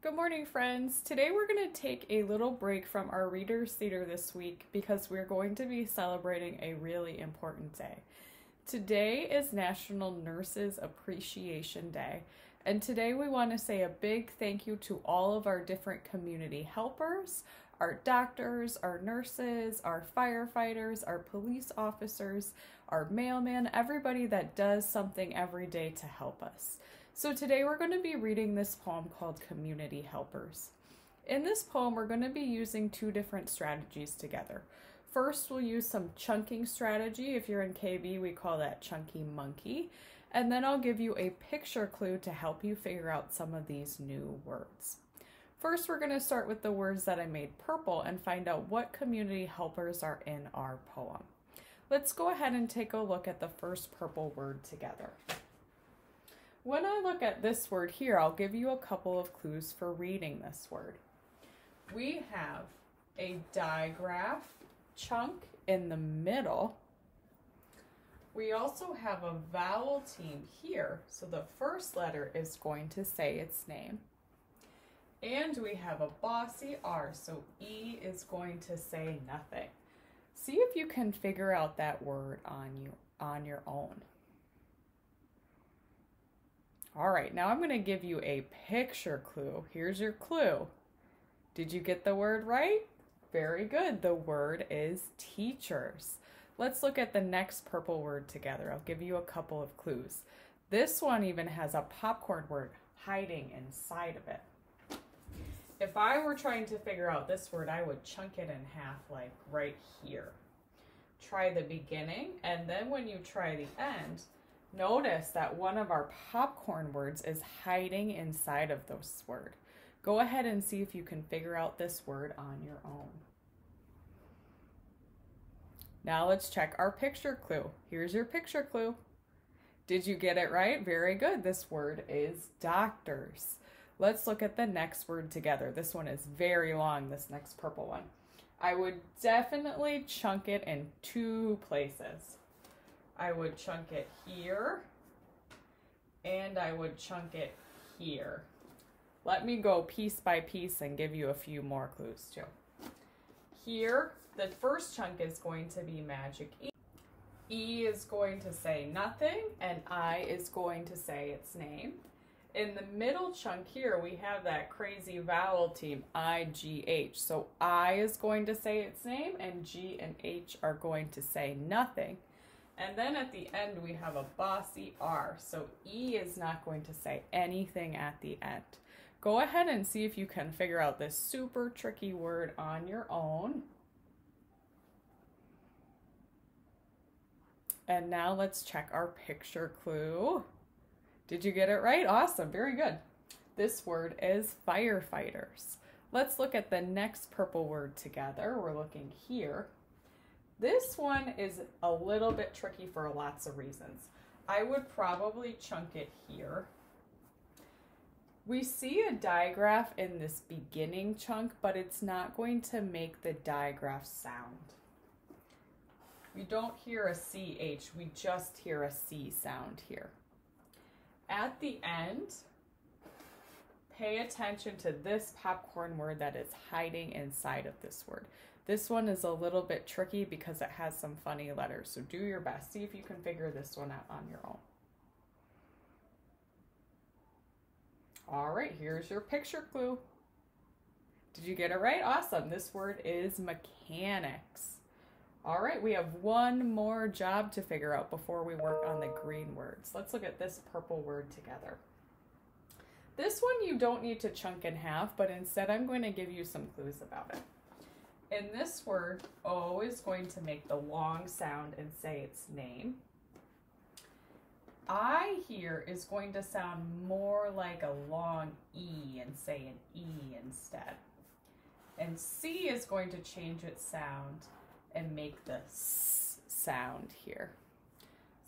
Good morning, friends. Today we're going to take a little break from our Reader's Theater this week because we're going to be celebrating a really important day. Today is National Nurses Appreciation Day, and today we want to say a big thank you to all of our different community helpers, our doctors, our nurses, our firefighters, our police officers, our mailman, everybody that does something every day to help us. So today we're going to be reading this poem called Community Helpers. In this poem, we're going to be using two different strategies together. First, we'll use some chunking strategy. If you're in KB, we call that chunky monkey. And then I'll give you a picture clue to help you figure out some of these new words. First, we're going to start with the words that I made purple and find out what community helpers are in our poem. Let's go ahead and take a look at the first purple word together. When I look at this word here, I'll give you a couple of clues for reading this word. We have a digraph chunk in the middle. We also have a vowel team here, so the first letter is going to say its name. And we have a bossy R, so E is going to say nothing. See if you can figure out that word on your own. All right, now I'm going to give you a picture clue. Here's your clue. Did you get the word right? Very good. The word is teachers. Let's look at the next purple word together. I'll give you a couple of clues. This one even has a popcorn word hiding inside of it. If I were trying to figure out this word, I would chunk it in half like right here. Try the beginning, and then when you try the end, notice that one of our popcorn words is hiding inside of this word. Go ahead and see if you can figure out this word on your own. Now let's check our picture clue. Here's your picture clue. Did you get it right? Very good. This word is doctors. Let's look at the next word together. This one is very long, this next purple one. I would definitely chunk it in two places. I would chunk it here, and I would chunk it here. Let me go piece by piece and give you a few more clues too. Here, the first chunk is going to be magic E. E is going to say nothing, and I is going to say its name. In the middle chunk here, we have that crazy vowel team, I, G, H. So I is going to say its name, and G and H are going to say nothing. And then at the end, we have a bossy R. So E is not going to say anything at the end. Go ahead and see if you can figure out this super tricky word on your own. And now let's check our picture clue. Did you get it right? Awesome, very good. This word is firefighters. Let's look at the next purple word together. We're looking here. This one is a little bit tricky for lots of reasons. I would probably chunk it here. We see a digraph in this beginning chunk, but it's not going to make the digraph sound. We don't hear a CH, we just hear a C sound here. At the end, pay attention to this popcorn word that is hiding inside of this word. This one is a little bit tricky because it has some funny letters, so do your best. See if you can figure this one out on your own. All right, here's your picture clue. Did you get it right? Awesome. This word is mechanics. All right, we have one more job to figure out before we work on the green words. Let's look at this purple word together. This one you don't need to chunk in half, but instead I'm going to give you some clues about it. In this word, O is going to make the long sound and say its name. I here is going to sound more like a long E and say an E instead. And C is going to change its sound and make the S sound here.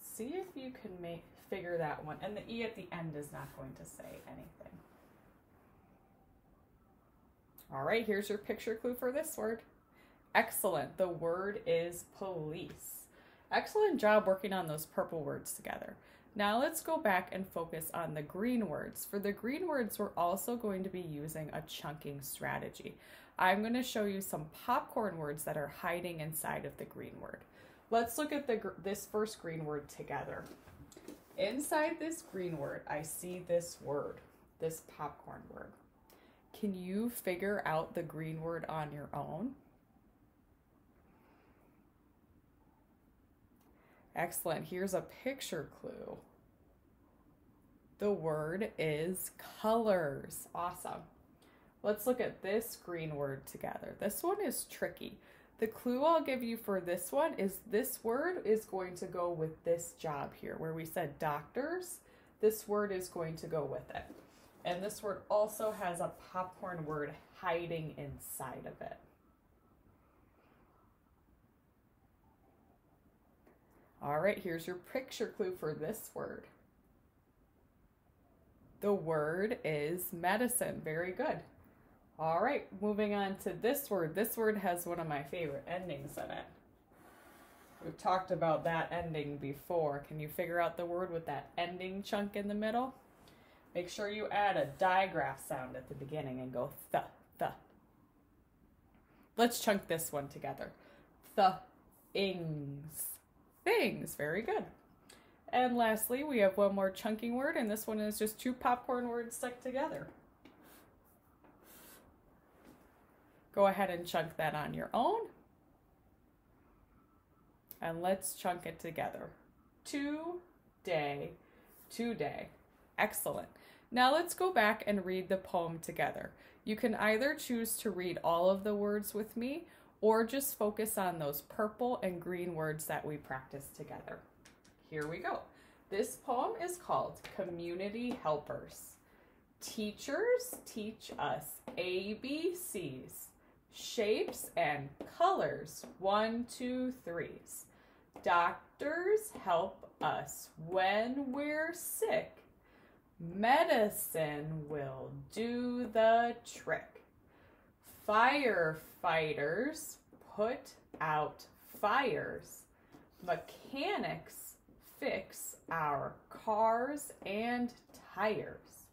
See if you can figure that one. And the E at the end is not going to say anything. All right, here's your picture clue for this word. Excellent. The word is police. Excellent job working on those purple words together. Now let's go back and focus on the green words. For the green words, we're also going to be using a chunking strategy. I'm going to show you some popcorn words that are hiding inside of the green word. Let's look at this first green word together. Inside this green word, I see this word, this popcorn word. Can you figure out the green word on your own? Excellent. Here's a picture clue. The word is colors. Awesome. Let's look at this green word together. This one is tricky. The clue I'll give you for this one is this word is going to go with this job here. Where we said doctors, this word is going to go with it. And this word also has a popcorn word hiding inside of it. All right, here's your picture clue for this word. The word is medicine. Very good. All right, moving on to this word. This word has one of my favorite endings in it. We've talked about that ending before. Can you figure out the word with that ending chunk in the middle? Make sure you add a digraph sound at the beginning and go th, th. Let's chunk this one together. Th-ings. Things. Very good. And lastly, we have one more chunking word, and this one is just two popcorn words stuck together. Go ahead and chunk that on your own. And let's chunk it together. Today, today. Excellent. Now let's go back and read the poem together. You can either choose to read all of the words with me, or just focus on those purple and green words that we practiced together. Here we go. This poem is called Community Helpers. Teachers teach us ABCs, shapes and colors, 1, 2, 3s. Doctors help us when we're sick. Medicine will do the trick. Firefighters put out fires. Mechanics fix our cars and tires.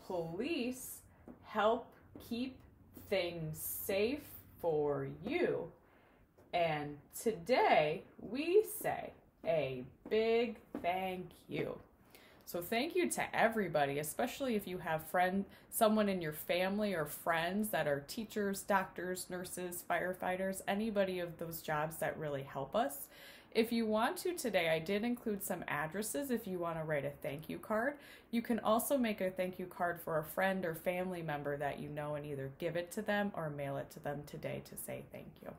Police help keep things safe for you. And today we say a big thank you. So thank you to everybody, especially if you have someone in your family or friends that are teachers, doctors, nurses, firefighters, anybody of those jobs that really help us. If you want to today, I did include some addresses if you want to write a thank you card. You can also make a thank you card for a friend or family member that you know and either give it to them or mail it to them today to say thank you.